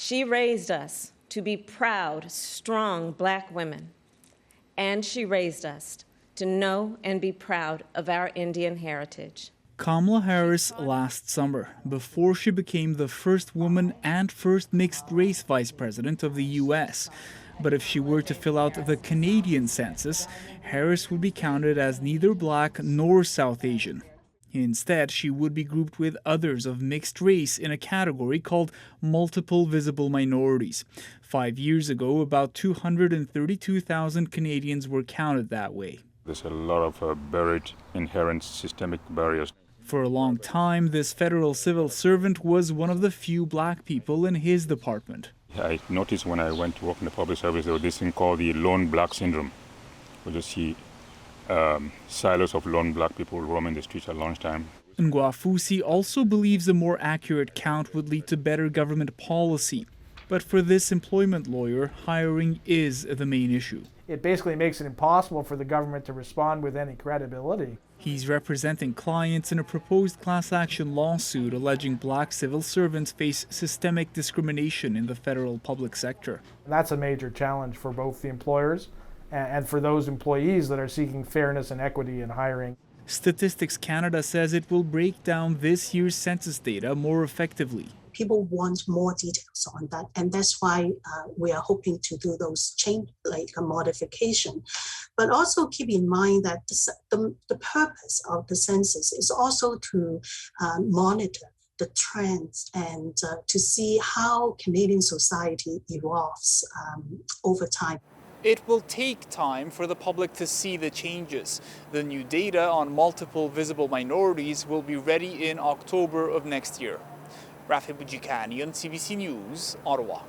She raised us to be proud, strong Black women, and she raised us to know and be proud of our Indian heritage. Kamala Harris last summer, before she became the first woman and first mixed-race vice president of the U.S. But if she were to fill out the Canadian census, Harris would be counted as neither Black nor South Asian. Instead, she would be grouped with others of mixed race in a category called multiple visible minorities. 5 years ago, about 232,000 Canadians were counted that way. There's a lot of buried, inherent systemic barriers. For a long time, this federal civil servant was one of the few Black people in his department. I noticed when I went to work in the public service, there was this thing called the lone Black syndrome. We just see silos of lone Black people roaming the streets at lunchtime. Ngwafusi also believes a more accurate count would lead to better government policy. But for this employment lawyer, hiring is the main issue. It basically makes it impossible for the government to respond with any credibility. He's representing clients in a proposed class action lawsuit alleging Black civil servants face systemic discrimination in the federal public sector. That's a major challenge for both the employers and for those employees that are seeking fairness and equity in hiring. Statistics Canada says it will break down this year's census data more effectively. People want more details on that, and that's why we are hoping to do those change, like a modification. But also keep in mind that the purpose of the census is also to monitor the trends and to see how Canadian society evolves over time. It will take time for the public to see the changes. The new data on multiple visible minorities will be ready in October of next year. Rafi Bujikani on CBC News, Ottawa.